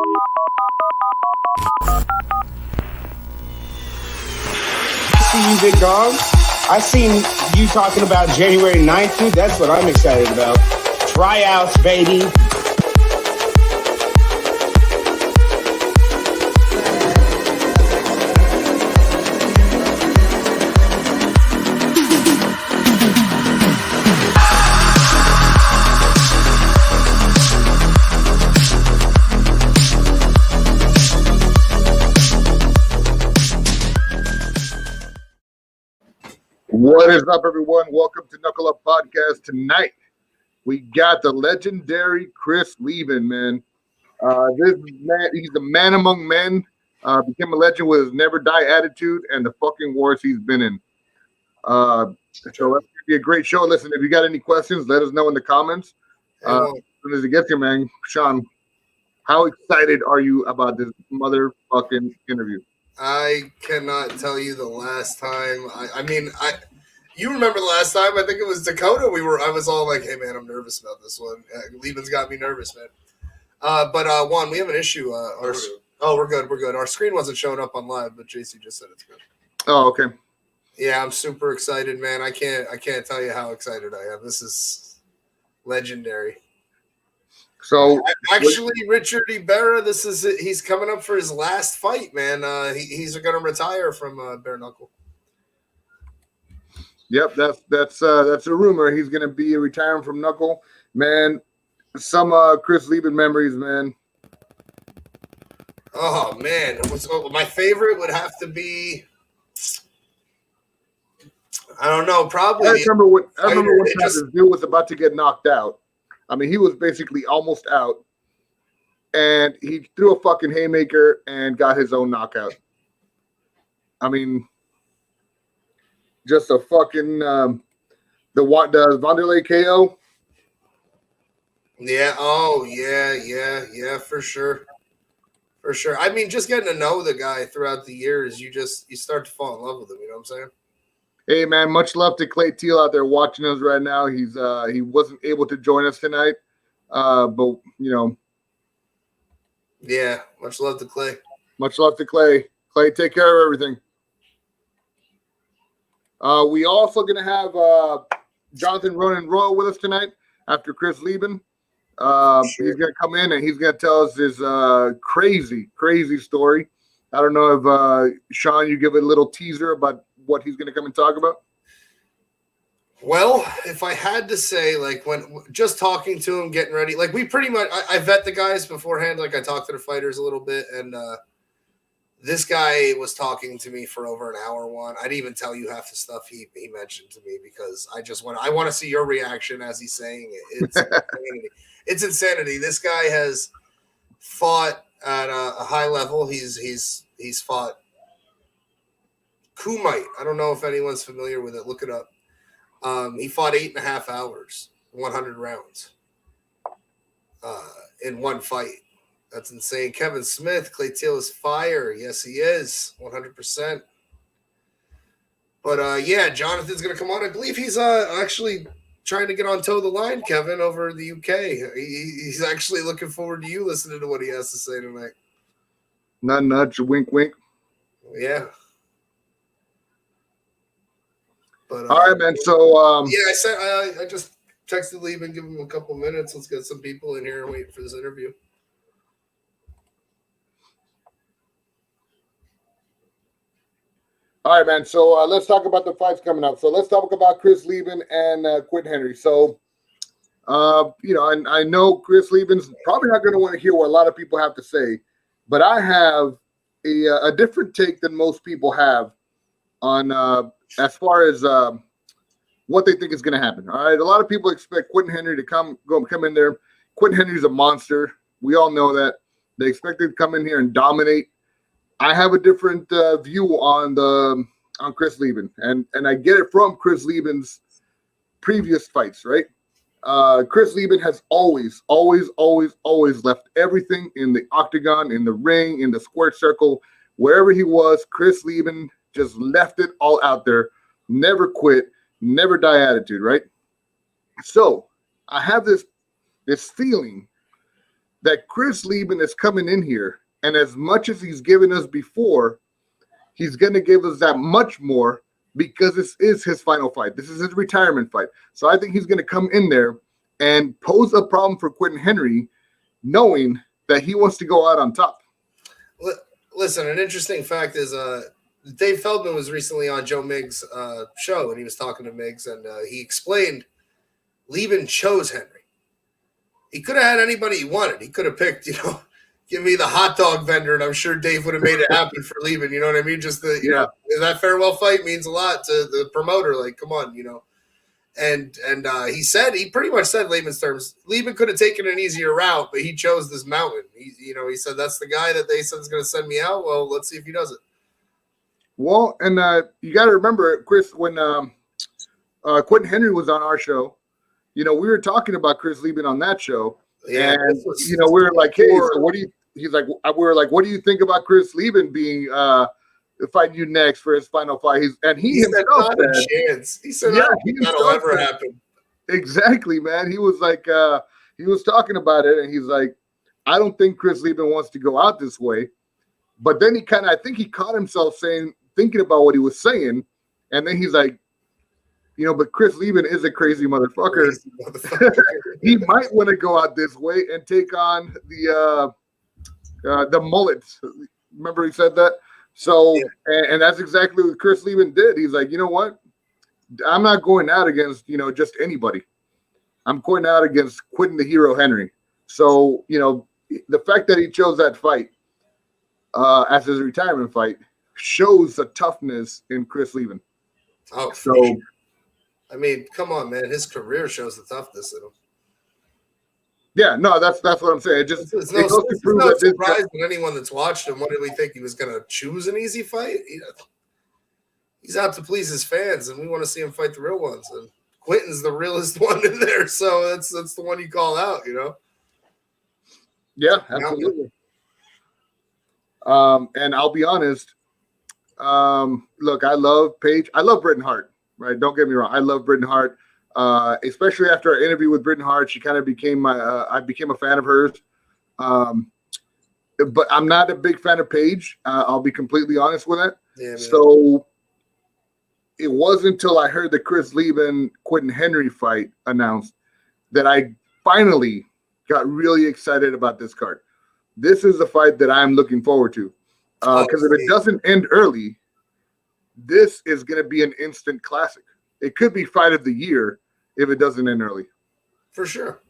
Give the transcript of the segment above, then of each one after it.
See you, big dog. I seen you talking about January 9th, dude. That's what I'm excited about. Tryouts, baby. What is up, everyone? Welcome to Knuckle Up Podcast. Tonight, we got the legendary Chris Leben, man. This man, he's the man among men. Became a legend with his never die attitude and the fucking wars he's been in. So that's gonna be a great show. Listen, if you got any questions, let us know in the comments. As soon as it gets here, man. Sean, how excited are you about this motherfucking interview? I cannot tell you the last time. You remember the last time? I think it was Dakota. I was all like, "Hey, man, I'm nervous about this one." Leben's got me nervous, man. But Juan, we have an issue. We're good. We're good. Our screen wasn't showing up on live, but JC just said it's good. Oh, okay. Yeah, I'm super excited, man. I can't tell you how excited I am. This is legendary. So actually, Richard Ibarra, he's coming up for his last fight, man. He's going to retire from bare knuckle. Yep, that's a rumor. He's going to be retiring from knuckle, man. Some Chris Leben memories, man. Oh man, my favorite would have to be. I don't know. Probably. I remember one time this dude was about to get knocked out. I mean, he was basically almost out, and he threw a fucking haymaker and got his own knockout. I mean, just a fucking the Wanderlei KO. Yeah. Oh, yeah, for sure. For sure. I mean, just getting to know the guy throughout the years, you start to fall in love with him. You know what I'm saying? Hey man, much love to Clay Teal out there watching us right now. He wasn't able to join us tonight, but you know. Yeah, much love to Clay. Much love to Clay. Clay, take care of everything. We also gonna have Jonathan Ronan Royal with us tonight after Chris Leben. Sure. He's gonna come in and he's gonna tell us his crazy story. I don't know if Sean, you give a little teaser about what he's going to come and talk about? Well, if I had to say, like, when just talking to him, getting ready, like, we pretty much, I vet the guys beforehand. Like, I talk to the fighters a little bit, and this guy was talking to me for over an hour. I didn't even tell you half the stuff he mentioned to me because I want to see your reaction as he's saying it. It's insanity. It's insanity. This guy has fought at a high level. He's fought Kumite. I don't know if anyone's familiar with it. Look it up. He fought 8.5 hours, 100 rounds in one fight. That's insane. Kevin Smith, Clay Teal is fire. Yes, he is, 100%. But yeah, Jonathan's going to come on. I believe he's actually trying to get on Toe the Line, Kevin, over the UK. He's actually looking forward to you listening to what he has to say tonight. Nudge, wink, wink. Yeah. But, all right, man. So yeah, I just texted Leben, give him a couple minutes. Let's get some people in here and wait for this interview. All right, man. So let's talk about the fights coming up. So let's talk about Chris Leben and Quentin Henry. So, you know, I know Chris Leben's probably not going to want to hear what a lot of people have to say, but I have a different take than most people have on as far as what they think is going to happen. All right, a lot of people expect Quentin Henry to come in there. Quentin Henry's a monster. We all know that. They expect him to come in here and dominate. I have a different view on Chris Leben, and I get it from Chris Leben's previous fights, right? Chris Leben has always left everything in the octagon, in the ring, in the square circle, wherever he was. Chris Leben just left it all out there, never quit, never die attitude, right? So I have this feeling that Chris Leben is coming in here, and as much as he's given us before, he's going to give us that much more because this is his final fight. This is his retirement fight. So I think he's going to come in there and pose a problem for Quentin Henry, knowing that he wants to go out on top. Listen, an interesting fact is Dave Feldman was recently on Joe Miggs' show, and he was talking to Miggs, and he explained Leben chose Henry. He could have had anybody he wanted. He could have picked, give me the hot dog vendor, and I'm sure Dave would have made it happen for Leben. You know what I mean? Just that farewell fight means a lot to the promoter. Like, come on, And he pretty much said Leben's terms. Leben could have taken an easier route, but he chose this mountain. He said that's the guy that they said is going to send me out. Well, let's see if he does it. Well, and you got to remember, Chris, when Quentin Henry was on our show, we were talking about Chris Leben on that show, and we were like, "Hey, so what do you?" He's like, "We were like, what do you think about Chris Leben being fighting you next for his final fight?" He himself said, "Not a chance." He said, "That'll ever happen." Exactly, man. He was like, he was talking about it, and he's like, "I don't think Chris Leben wants to go out this way." But then I think he caught himself thinking about what he was saying, and then he's like, but Chris Leben is a crazy motherfucker. He might want to go out this way and take on the mullets. Remember he said that? So, and that's exactly what Chris Leben did. He's like, you know what? I'm not going out against, just anybody. I'm going out against Quentin the Hero Henry. So, the fact that he chose that fight as his retirement fight shows the toughness in Chris Leben. Oh, so sure. I mean, come on, man. His career shows the toughness in him. Yeah, no, that's what I'm saying. It's no surprise to anyone that's watched him. What did we think? He was going to choose an easy fight? He's out to please his fans, and we want to see him fight the real ones. And Quentin's the realest one in there, so that's the one you call out, Yeah, absolutely. And I'll be honest. Look, I love Paige. I love Britain Hart, right? Don't get me wrong. I love Britain Hart. Especially after our interview with Britain Hart, she kind of became I became a fan of hers. But I'm not a big fan of Paige. I'll be completely honest with it. Yeah, so it wasn't until I heard the Chris Leben Quentin Henry fight announced that I finally got really excited about this card. This is the fight that I'm looking forward to. Because if it doesn't end early, this is going to be an instant classic. It could be fight of the year if it doesn't end early. For sure.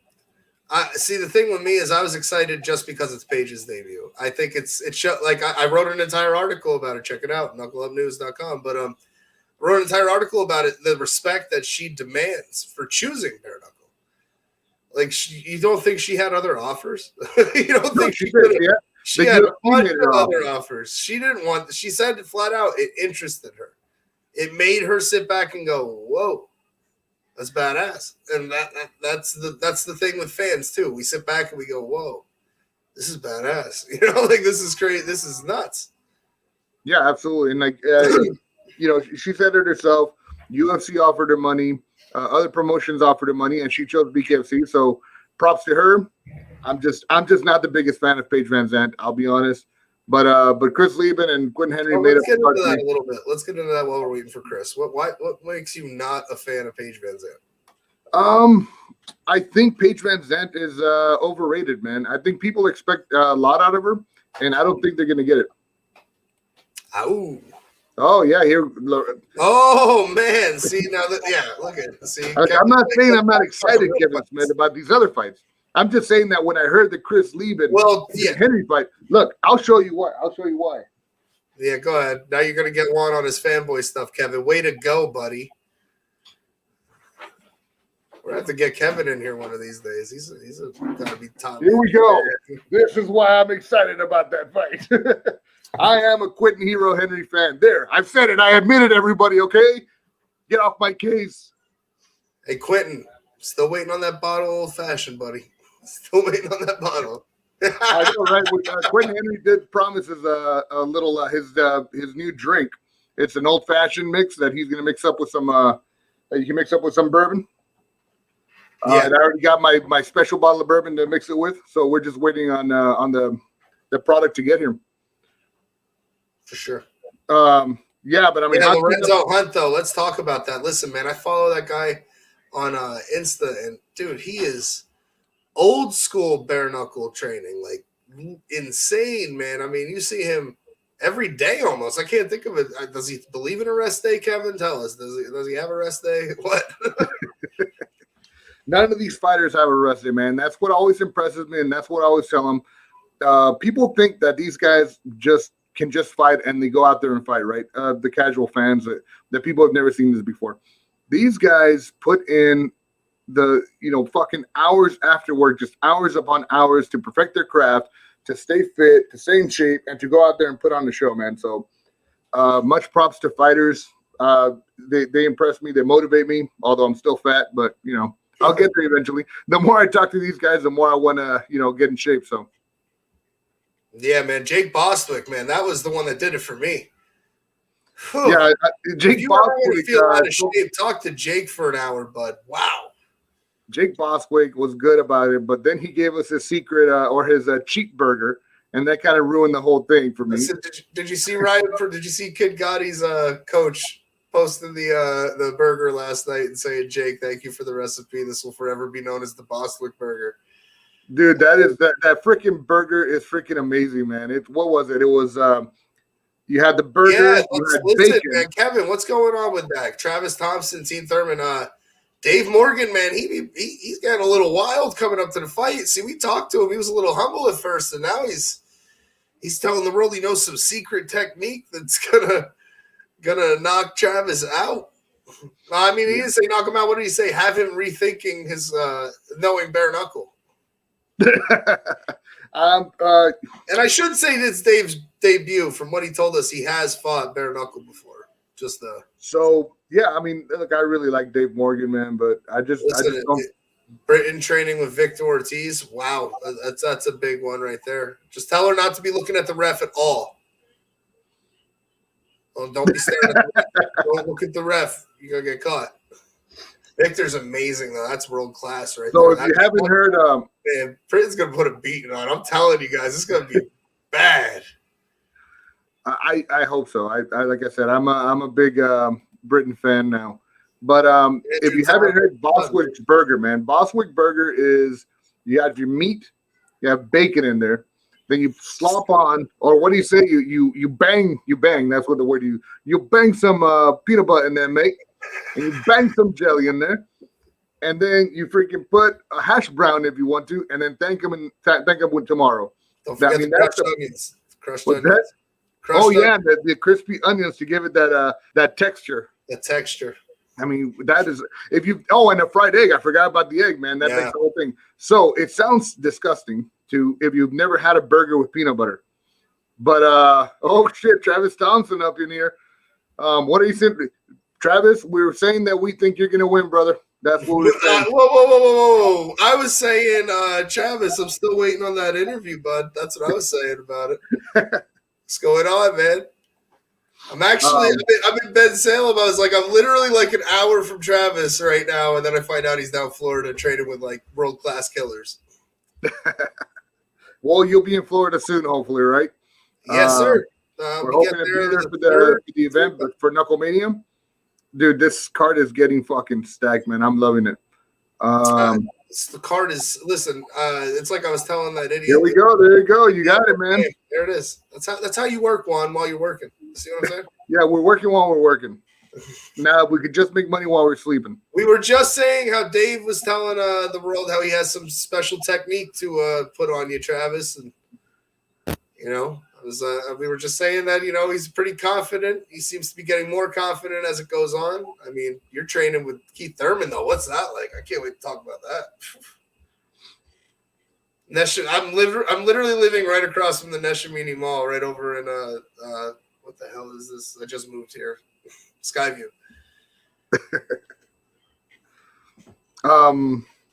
See, the thing with me is I was excited just because it's Paige's debut. I think I wrote an entire article about it. Check it out, knuckleupnews.com. But I wrote an entire article about it, the respect that she demands for choosing bare knuckle. Like, you don't think she had other offers? You don't think she could have? She had a bunch of other offers. She didn't want. She said flat out it interested her. It made her sit back and go, "Whoa, that's badass." And that's the thing with fans too. We sit back and we go, "Whoa, this is badass." Like, this is crazy. This is nuts. Yeah, absolutely. And like, she said it herself. UFC offered her money. Other promotions offered her money, and she chose BKFC. So, props to her. I'm just not the biggest fan of Paige Van Zandt. I'll be honest. But Chris Leben and Quentin Henry made Let's get into that a little bit. Let's get into that while we're waiting for Chris. What makes you not a fan of Paige Van Zandt? I think Paige Van Zandt is overrated, man. I think people expect a lot out of her, and I don't think they're gonna get it. Oh yeah, here. Oh man, see now that look at it. See. Okay, I'm not saying I'm not excited, Kevin Smith, about these other fights. I'm just saying that when I heard the Chris Leben Henry fight, look, I'll show you why. Yeah, go ahead. Now you're gonna get one on his fanboy stuff, Kevin. Way to go, buddy. We're gonna have to get Kevin in here one of these days. He's gotta be top. Here we go. This is why I'm excited about that fight. I am a Quentin Hero Henry fan. There, I've said it. I admit it, everybody, okay? Get off my case. Hey, Quentin, still waiting on that bottle of old fashioned, buddy. Still waiting on that bottle. I know, right? Quentin Henry did promise us a little his new drink. It's an old fashioned mix that he's gonna mix up with some. You can mix up with some bourbon. And I already got my special bottle of bourbon to mix it with, so we're just waiting on the product to get here. For sure. Yeah, but I mean, Lorenzo Hunt, though. Let's talk about that. Listen, man, I follow that guy on Insta, and dude, he is old school bare knuckle training, like insane, man. I mean, you see him every day almost. I can't think of it. Does he believe in a rest day, Kevin? Tell us. Does he have a rest day? What? None of these fighters have a rest day, man. That's what always impresses me, and that's what I always tell them. People think that these guys can just fight and they go out there and fight, right? The casual fans that people have never seen this before. These guys put in the fucking hours after work, just hours upon hours to perfect their craft, to stay fit, to stay in shape, and to go out there and put on the show, man. So much props to fighters. They impress me, they motivate me, although I'm still fat, but I'll get there eventually. The more I talk to these guys, the more I want to get in shape. So yeah, man, Jake Bostwick, man, that was the one that did it for me. Whew. Yeah, Jake Bostwick. Feel out of shape, talk to Jake for an hour, bud. Wow. Jake Bostwick was good about it, but then he gave us his secret or his cheat burger, and that kind of ruined the whole thing for me. Listen, did you see Ryan? Did you see Kid Gotti's coach posting the burger last night and saying, "Jake, thank you for the recipe. This will forever be known as the Bostwick burger." Dude, that freaking burger is freaking amazing, man. What was it? It was you had the burger. Yeah, you listen, man, Kevin, what's going on with that? Travis Thompson, Team Thurman, Dave Morgan, man, he's getting a little wild coming up to the fight. See, we talked to him. He was a little humble at first, and now he's telling the world he knows some secret technique that's gonna knock Travis out. I mean, he didn't say knock him out. What did he say? Have him rethinking his knowing bare knuckle. And I should say this Dave's debut. From what he told us, he has fought bare knuckle before. So yeah, I mean, look, I really like Dave Morgan, man, but I just don't. Britain training with Victor Ortiz. Wow, that's a big one right there. Just tell her not to be looking at the ref at all. Oh, don't be staring at the ref. Don't look at the ref. You're gonna get caught. Victor's amazing though. That's world class right there. So if you haven't heard, man, Britain's gonna put a beating on. I'm telling you guys, it's gonna be bad. I hope so. I like I said, I'm a big Britain fan now. But if you haven't heard Bostwick's burger, man, Bostwick burger is you have your meat, you have bacon in there, then you slop on, or what do you say? You bang. That's what the word you bang some peanut butter in there, mate, and you bang some jelly in there, and then you freaking put a hash brown if you want to, and then thank them with tomorrow. Don't forget the crushed onions. Crushed onions. Yeah, the crispy onions to give it that texture. The texture. I mean, that is and a fried egg. I forgot about the egg, man. That makes the whole thing. So it sounds disgusting if you've never had a burger with peanut butter. But oh shit, Travis Thompson up in here. What are you saying, Travis? We were saying that we think you're gonna win, brother. That's what we're saying. Whoa! I was saying, Travis, I'm still waiting on that interview, bud. That's what I was saying about it. What's going on, man? I'm actually I'm in Ben Salem. I was like, I'm literally like an hour from Travis right now, and then I find out he's down in Florida training with like world-class killers. Well, you'll be in Florida soon, hopefully, right? Yes, sir. We're hoping to be there for the event, but for Knucklemania, dude, this card is getting fucking stacked, man. I'm loving it. The card is it's like I was telling that idiot. Here we go. There you go. You got it, man. There it is. That's how you work, Juan, while you're working. See what I'm saying? Yeah, we're working while we're working. Now we could just make money while we're sleeping. We were just saying how Dave was telling the world how he has some special technique to put on you, Travis, and we were just saying that he's pretty confident. He seems to be getting more confident as it goes on. I mean, you're training with Keith Thurman though. What's that like? I can't wait to talk about that. I'm literally living right across from the Neshamini Mall, right over in what the hell is this? I just moved here, Skyview.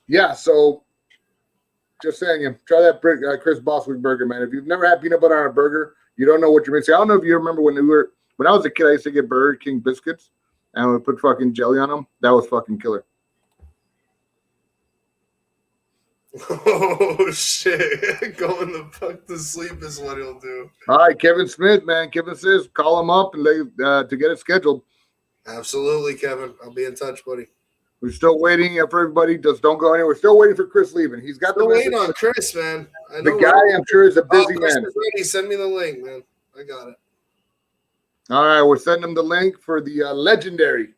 Yeah. So, just saying, try that Chris Bostwick burger, man. If you've never had peanut butter on a burger, you don't know what you're missing. I don't know if you remember when I was a kid, I used to get Burger King biscuits and I would put fucking jelly on them. That was fucking killer. Oh shit! Going the fuck to sleep is what he'll do. All right, Kevin Smith, man. Kevin says call him up and to get it scheduled. Absolutely, Kevin. I'll be in touch, buddy. We're still waiting for everybody. Just don't go anywhere. We're still waiting for Chris Leben. He's got Still the waiting message. on Chris, man. I The know. guy, I'm sure, is a busy Chris man. is ready. Send me the link, man. I got it. All right, we're sending him the link for the legendary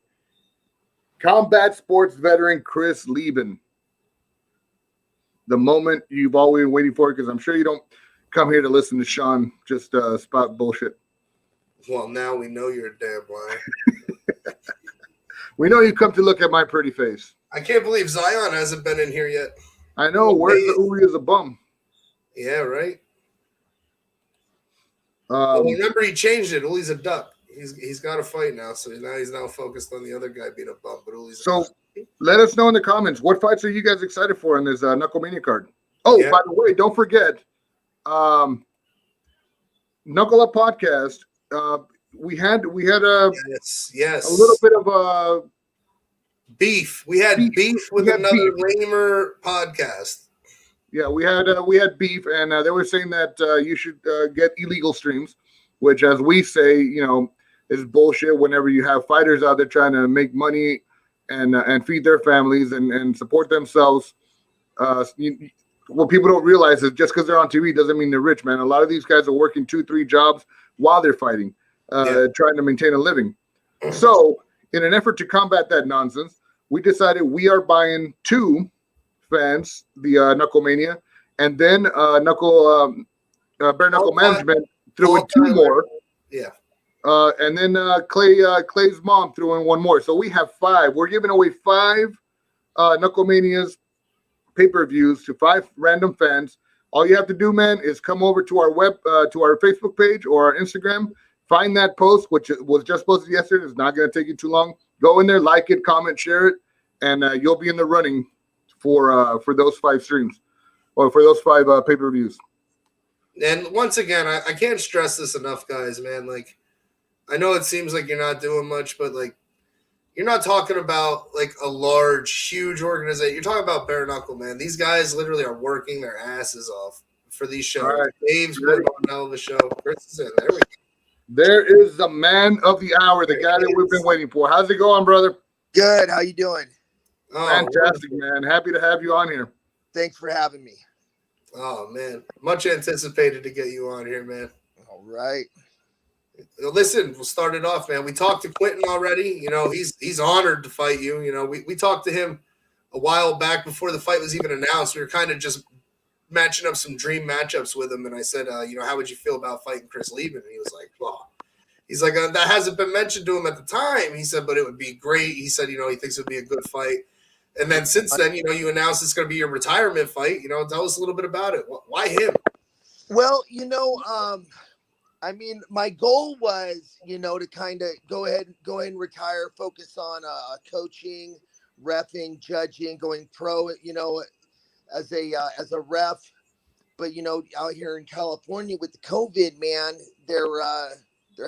combat sports veteran Chris Leben. The moment you've always been waiting for, because I'm sure you don't come here to listen to Sean just spout bullshit. Well, now we know you're a damn liar. We know you come to look at my pretty face. I can't believe Zion hasn't been in here yet. I know. Where's the Uri is a bum? Yeah, right. Well, remember he changed it. Uli's a duck. He's got a fight now, so he's now focused on the other guy being a bum. But Uli's so let us know in the comments what fights are you guys excited for on this Knuckle Mania card. Oh, yeah. By the way, don't forget, Knuckle Up podcast. We had a yes a little bit of beef. We had beef with another lamer podcast. Yeah, we had beef, and they were saying that you should get illegal streams, which, as we say, is bullshit. Whenever you have fighters out there trying to make money and feed their families and support themselves, what people don't realize is just because they're on TV doesn't mean they're rich, man. A lot of these guys are working 2-3 jobs while they're fighting, trying to maintain a living. So, in an effort to combat that nonsense, we decided we are buying 2 fans, the Knuckle Mania, and then Bare Knuckle Management threw in 2 more. Yeah. And then Clay's mom threw in 1 more. So we have 5. We're giving away 5 Knuckle Manias pay-per-views to 5 random fans. All you have to do, man, is come over to our to our Facebook page or our Instagram. Find that post, which was just posted yesterday. It's not going to take you too long. Go in there, like it, comment, share it, and you'll be in the running for those 5 streams or for those 5 pay-per-views. And once again, I can't stress this enough, guys, man. Like, I know it seems like you're not doing much, but like, you're not talking about like a large, huge organization. You're talking about bare knuckle, man. These guys literally are working their asses off for these shows. Right. Dave's putting on a hell of a show. Chris is in. There we go. There is the man of the hour, the guy that we've been waiting for. How's it going, brother? Good. How you doing? Oh, fantastic, man. Happy to have you on here. Thanks for having me. Oh, man. Much anticipated to get you on here, man. All right. Listen, we'll start it off, man. We talked to Quentin already. He's honored to fight you. We talked to him a while back before the fight was even announced. We were kind of just matching up some dream matchups with him. And I said, how would you feel about fighting Chris Leben? And he was like, well, he's like, that hasn't been mentioned to him at the time. He said, but it would be great. He said, he thinks it would be a good fight. And then since then, you announced it's going to be your retirement fight. Tell us a little bit about it. Why him? Well, I mean, my goal was, to kind of go ahead and retire, focus on coaching, reffing, judging, going pro, as a ref. But, out here in California with the COVID, man, there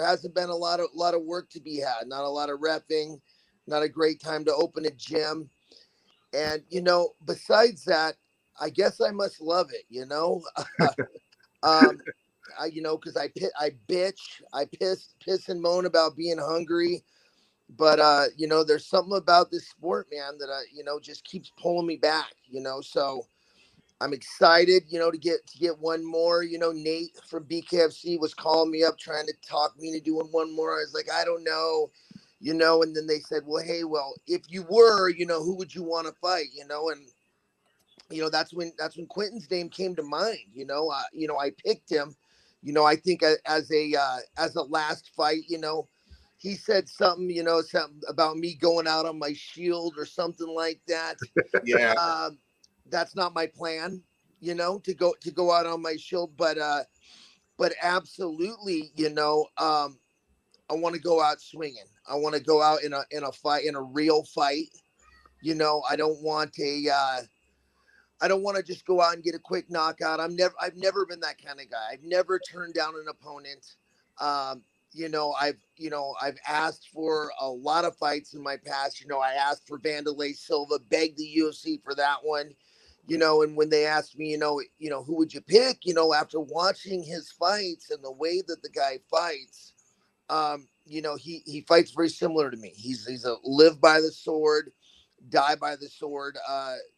hasn't been a lot of work to be had. Not a lot of reffing, not a great time to open a gym. And, besides that, I guess I must love it, because I bitch, I piss and moan about being hungry, but there's something about this sport, man, that just keeps pulling me back, so I'm excited, to get 1 more. Nate from BKFC was calling me up trying to talk me into doing 1 more. I was like, I don't know, and then they said, well, hey, if you were, who would you want to fight, and that's when Quentin's name came to mind. I picked him. I think as a last fight, he said something, something about me going out on my shield or something like that. Yeah. That's not my plan, to go out on my shield, but absolutely, I want to go out swinging. I want to go out in a fight, in a real fight. I don't want to just go out and get a quick knockout. I've never been that kind of guy. I've never turned down an opponent. I've asked for a lot of fights in my past. I asked for Vanderlei Silva, begged the UFC for that one. And when they asked me, who would you pick, after watching his fights and the way that the guy fights, he fights very similar to me. He's a live by the sword, die by the sword,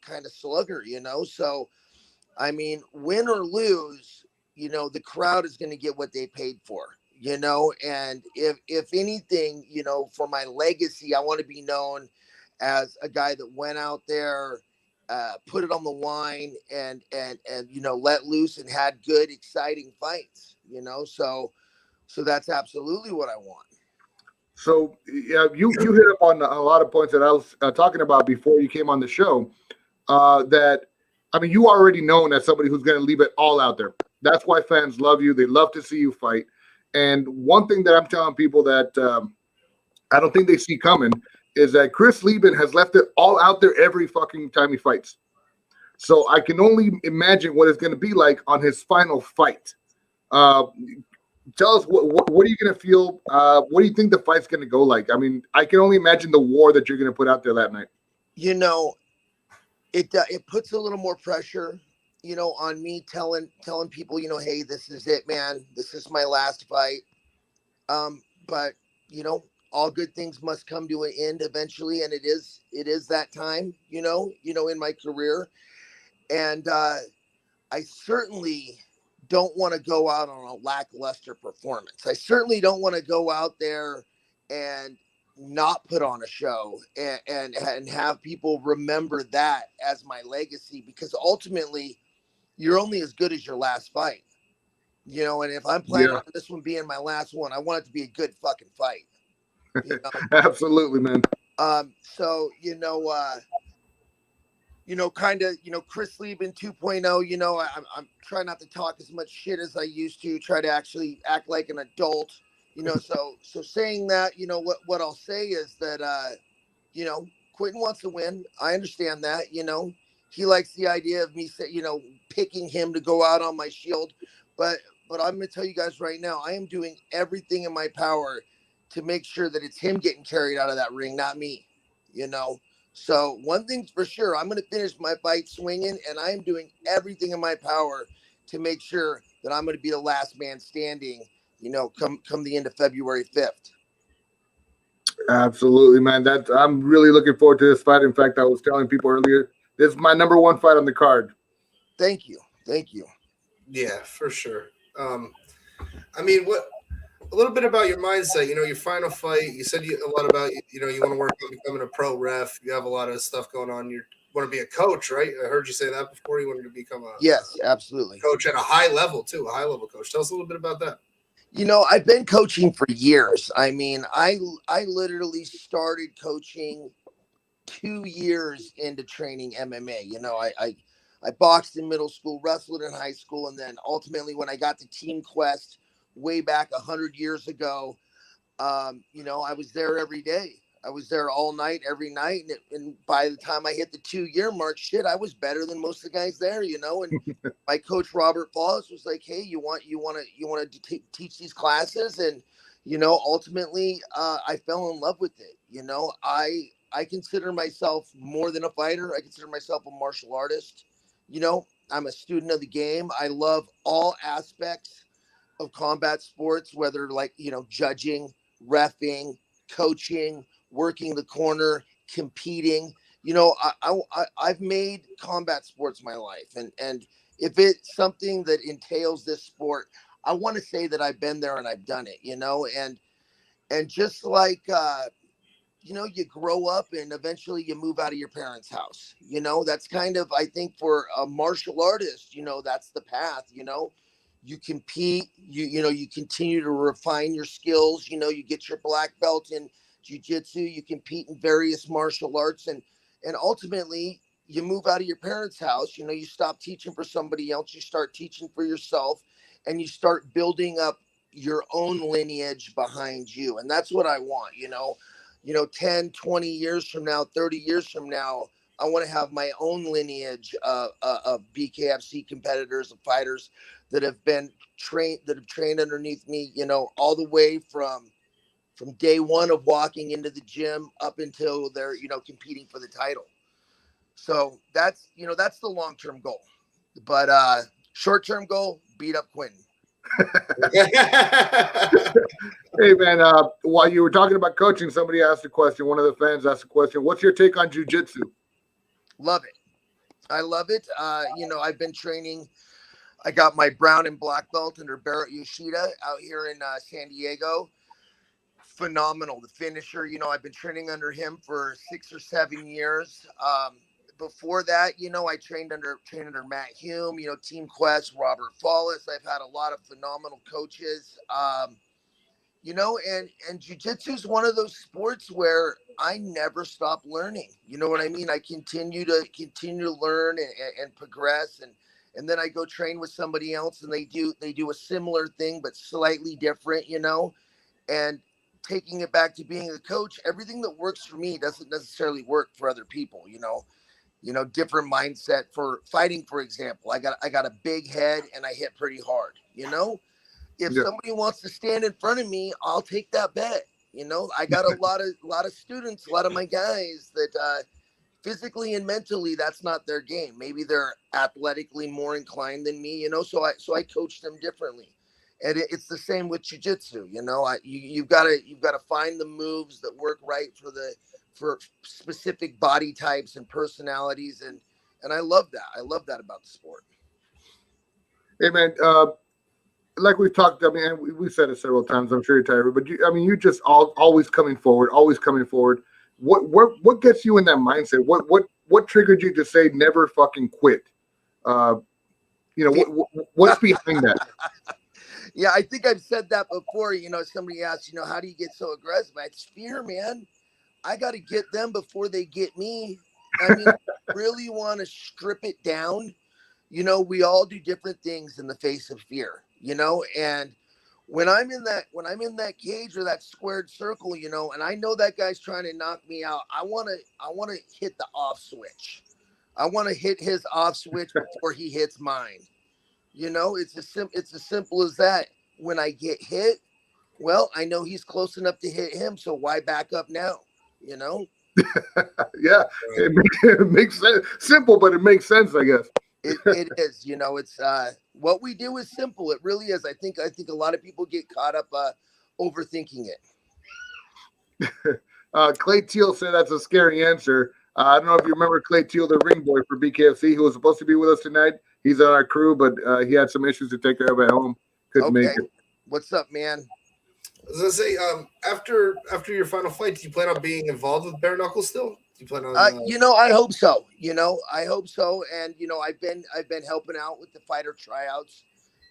kind of slugger, So, I mean, win or lose, the crowd is going to get what they paid for, and if anything, for my legacy, I want to be known as a guy that went out there, put it on the line and let loose and had good, exciting fights, so that's absolutely what I want. So yeah, you hit up on a lot of points that I was talking about before you came on the show. That I mean, you are already known as somebody who's going to leave it all out there. That's why fans love you. They love to see you fight. And one thing that I'm telling people that I don't think they see coming is that Chris Leben has left it all out there every fucking time he fights. So I can only imagine what it's going to be like on his final fight. Uh, Tell us what are you going to feel? What do you think the fight's going to go like? I mean, I can only imagine the war that you're going to put out there that night. It puts a little more pressure, on me telling people, hey, this is it, man. This is my last fight. But all good things must come to an end eventually, and it is that time, in my career, and I certainly don't want to go out on a lackluster performance. I certainly don't want to go out there and not put on a show and have people remember that as my legacy, because ultimately you're only as good as your last fight, and if I'm planning on this one being my last one, I want it to be a good fucking fight. Absolutely, man. So, kind of, Chris Leben 2.0, I'm trying not to talk as much shit as I used to, try to actually act like an adult, so saying that, what I'll say is that, Quentin wants to win. I understand that, he likes the idea of me, picking him to go out on my shield, but I'm going to tell you guys right now, I am doing everything in my power to make sure that it's him getting carried out of that ring, not me, So one thing's for sure, I'm going to finish my fight swinging, and I am doing everything in my power to make sure that I'm going to be the last man standing, come the end of February 5th. Absolutely, man. I'm really looking forward to this fight. In fact, I was telling people earlier, this is my number one fight on the card. Thank you. Yeah, for sure. I mean, a little bit about your mindset, your final fight. You said a lot about, you want to work on becoming a pro ref. You have a lot of stuff going on. You want to be a coach, right? I heard you say that before. You wanted to become yes, absolutely, coach at a high level too, a high level coach. Tell us a little bit about that. I've been coaching for years. I mean, I literally started coaching 2 years into training MMA. I boxed in middle school, wrestled in high school, and then ultimately when I got to Team Quest way back 100 years ago, I was there every day. I was there all night, every night, and by the time I hit the 2-year mark, shit, I was better than most of the guys there, And my coach Robert Falls was like, "Hey, you want to teach these classes?" And ultimately, I fell in love with it. I consider myself more than a fighter. I consider myself a martial artist. I'm a student of the game. I love all aspects of combat sports, whether judging, reffing, coaching, working the corner, competing. I've made combat sports my life, and if it's something that entails this sport, I want to say that I've been there and I've done it. And just like you grow up and eventually you move out of your parents' house. That's kind of, I think, for a martial artist, that's the path. You compete, you continue to refine your skills, you get your black belt in jiu-jitsu, you compete in various martial arts, and ultimately you move out of your parents' house, you stop teaching for somebody else, you start teaching for yourself, and you start building up your own lineage behind you. And that's what I want, 10, 20 years from now, 30 years from now, I want to have my own lineage of BKFC competitors, of fighters that have trained underneath me, all the way from day one of walking into the gym up until they're, competing for the title. So that's, that's the long-term goal. But short-term goal, beat up Quentin. Hey man, while you were talking about coaching, somebody asked a question. One of the fans asked a question. What's your take on jujitsu? Love it. I love it. I've been training. I got my brown and black belt under Barrett Yoshida out here in San Diego. Phenomenal. The finisher, I've been training under him for 6 or 7 years. Before that, I trained under Matt Hume, Team Quest, Robert Follis. I've had a lot of phenomenal coaches. And jiu-jitsu is one of those sports where I never stop learning. You know what I mean? I continue to learn and progress, and then I go train with somebody else, and they do a similar thing but slightly different, and taking it back to being a coach, everything that works for me doesn't necessarily work for other people, different mindset for fighting. For example, I got a big head and I hit pretty hard, if somebody wants to stand in front of me, I'll take that bet. I got a lot of students, a lot of my guys that physically and mentally, that's not their game. Maybe they're athletically more inclined than me, so I coach them differently. And it's the same with jiu-jitsu. You've got to find the moves that work right for specific body types and personalities, and I love that. I love that about the sport. Hey man, like we've talked, I mean, we said it several times. I'm sure you're tired, but you just always coming forward, always coming forward. What gets you in that mindset? What triggered you to say never fucking quit? What's behind that? Yeah, I think I've said that before. Somebody asked, how do you get so aggressive? It's fear, man. I got to get them before they get me. I mean, really want to strip it down. We all do different things in the face of fear, and when I'm in that cage or that squared circle, and I know that guy's trying to knock me out, I want to hit the off switch. I want to hit his off switch before he hits mine. It's as simple as that. When I get hit, well, I know he's close enough to hit him, so why back up now? Yeah, it makes sense. Simple, but it makes sense, I guess. It is, it's what we do is simple. It really is. I think a lot of people get caught up overthinking it. Clay Teal said that's a scary answer. I don't know if you remember Clay Teal, the ring boy for BKFC, who was supposed to be with us tonight. He's on our crew, but he had some issues to take care of at home. Couldn't make it. What's up, man? I was gonna say, after your final fight, do you plan on being involved with bare knuckle still? Do you plan on? I hope so. I hope so. And I've been helping out with the fighter tryouts.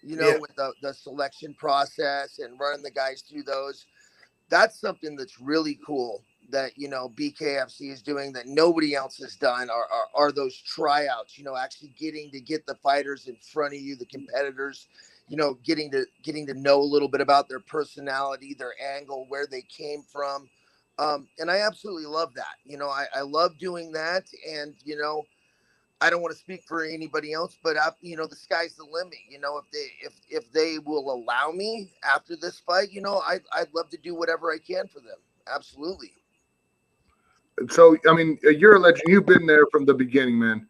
With the selection process and running the guys through those. That's something that's really cool that BKFC is doing that nobody else has done. Are those tryouts? Actually getting to get the fighters in front of you, the competitors. Getting to know a little bit about their personality, their angle, where they came from. And I absolutely love that. I love doing that. And, I don't want to speak for anybody else, but the sky's the limit. If they will allow me after this fight, I'd love to do whatever I can for them. Absolutely. So, I mean, you're a legend. You've been there from the beginning, man.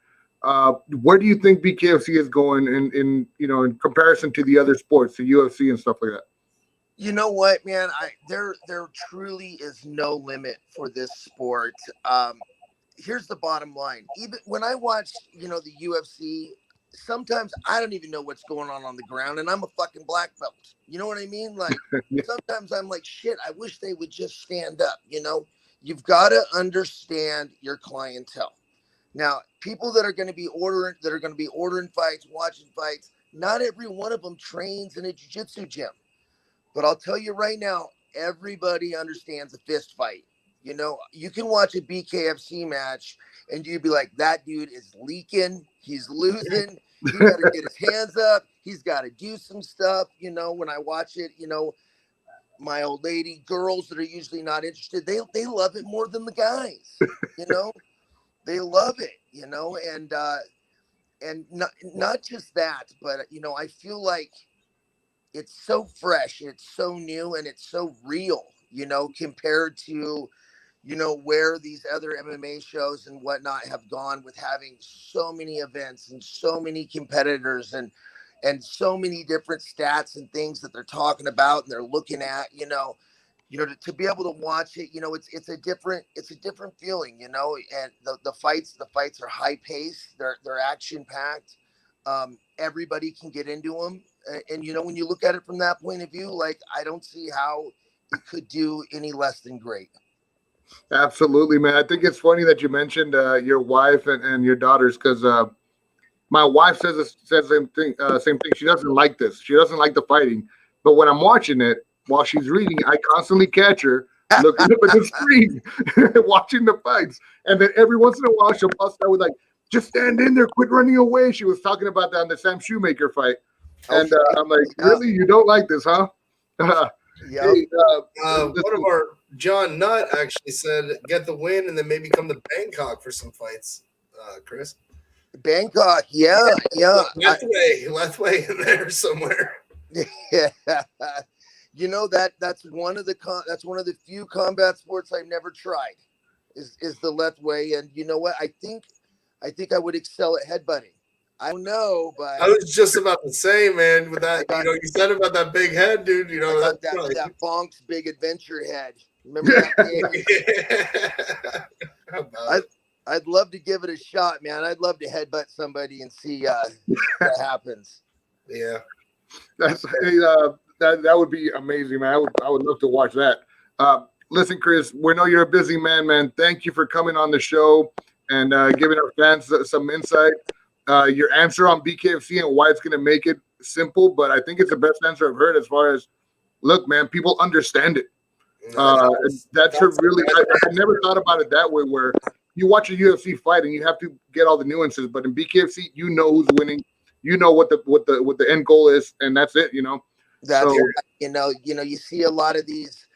Where do you think BKFC is going in comparison to the other sports, the UFC and stuff like that? You know what, man? There truly is no limit for this sport. Here's the bottom line. Even when I watch, the UFC, sometimes I don't even know what's going on the ground, and I'm a fucking black belt. You know what I mean? Like sometimes I'm like, shit, I wish they would just stand up. You've got to understand your clientele. Now, people that are going to be ordering fights, watching fights, not every one of them trains in a jiu-jitsu gym. But I'll tell you right now, everybody understands a fist fight. You can watch a BKFC match and you'd be like, that dude is leaking. He's losing. He got to get his hands up. He's got to do some stuff. When I watch it, my old lady, girls that are usually not interested, they love it more than the guys. They love it, and not just that, but I feel like it's so fresh, it's so new, and it's so real, compared to where these other MMA shows and whatnot have gone with having so many events and so many competitors and so many different stats and things that they're talking about and they're looking at, to be able to watch it, it's a different feeling, and the fights are high paced. They're action packed. Everybody can get into them. And, when you look at it from that point of view, like, I don't see how it could do any less than great. Absolutely, man. I think it's funny that you mentioned your wife and your daughters, because my wife says the same thing. She doesn't like this. She doesn't like the fighting. But when I'm watching it, while she's reading, I constantly catch her looking up at the screen, watching the fights. And then every once in a while, she'll bust out with like, "Just stand in there, quit running away." She was talking about that in the Sam Shoemaker fight. And I'm like, really? You don't like this, huh? Yeah. Hey, one of our John Nutt actually said, "Get the win and then maybe come to Bangkok for some fights." Chris, Bangkok, yeah. Lethway in there somewhere. Yeah. That's one of the few combat sports I've never tried. Is the Lethway, and you know what? I think I would excel at headbutting. I don't know, but I was just about to say, man, with that, you said about that big head, dude. That Bonk's Big Adventure head. Remember that game? I'd love to give it a shot, man. I'd love to headbutt somebody and see what happens. Yeah, that would be amazing, man. I would love to watch that. Listen, Chris, we know you're a busy man. Thank you for coming on the show and giving our fans some insight. Your answer on BKFC and why it's going to make it simple, but I think it's the best answer I've heard as far as, look, man, people understand it. That's a really, I never thought about it that way, where you watch a UFC fight and you have to get all the nuances, but in BKFC, you know who's winning, you know what the end goal is, and that's it, That's you see a lot of these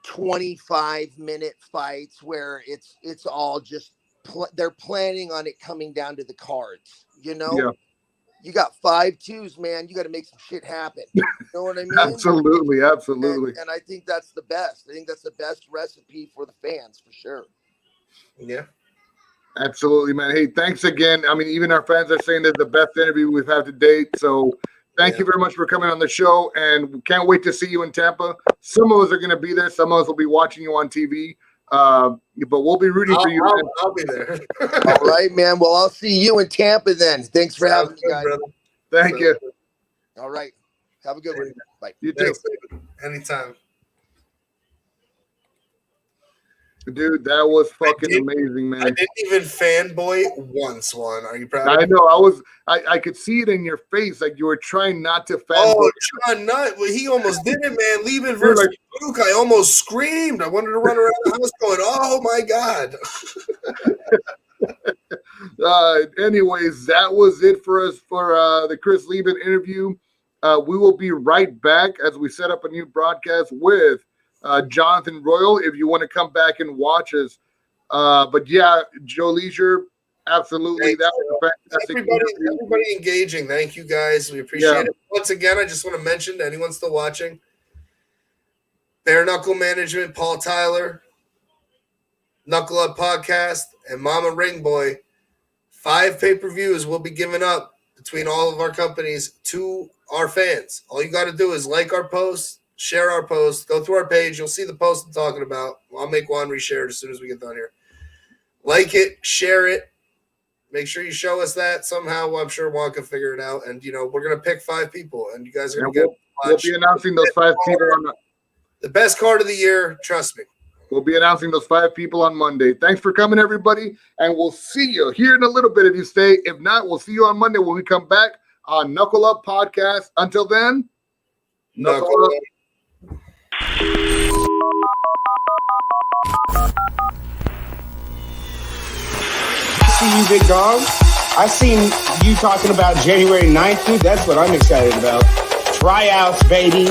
25-minute fights where it's all just they're planning on it coming down to the cards. Yeah. You got 5-2s, man. You got to make some shit happen. You know what I mean? Absolutely. And I think that's the best. I think that's the best recipe for the fans, for sure. Yeah. Absolutely, man. Hey, thanks again. I mean, even our fans are saying it's the best interview we've had to date. So thank you very much for coming on the show, and we can't wait to see you in Tampa. Some of us are going to be there. Some of us will be watching you on TV. But we'll be rooting for you. I'll be there. All right, man. Well, I'll see you in Tampa then. Thanks for having me, guys. Brother. Thank you. All right. Have a good one. Bye. You too. Thanks, anytime. Dude, that was fucking amazing, man. I didn't even fanboy once. Are you proud? I know. I could see it in your face, like you were trying not to fanboy. Oh, John Nutt. Well, he almost did it, man. Leben versus Luke. I almost screamed. I wanted to run around the house going, "Oh my God." Anyways, that was it for us for the Chris Leben interview. We will be right back as we set up a new broadcast with Jonathan Royal, if you want to come back and watch us. But yeah, Joe Leisure, absolutely. Thanks, that was a fantastic everybody engaging. Thank you, guys. We appreciate it. Once again, I just want to mention to anyone still watching, Bare Knuckle Management, Paul Tyler, Knuckle Up Podcast, and Mama Ring Boy, 5 pay-per-views will be given up between all of our companies to our fans. All you got to do is like our posts, share our post, go through our page. You'll see the post I'm talking about. I'll make Juan reshare it as soon as we get done here. Like it, share it. Make sure you show us that somehow. I'm sure Juan can figure it out. And, we're going to pick 5 people, and you guys are going to get we'll be announcing those 5 people on the best card of the year. Trust me. We'll be announcing those 5 people on Monday. Thanks for coming, everybody, and we'll see you here in a little bit if you stay. If not, we'll see you on Monday when we come back on Knuckle Up Podcast. Until then, Knuckle Up. See you, big dog. I seen you talking about January 9th, dude. That's what I'm excited about. Tryouts, baby.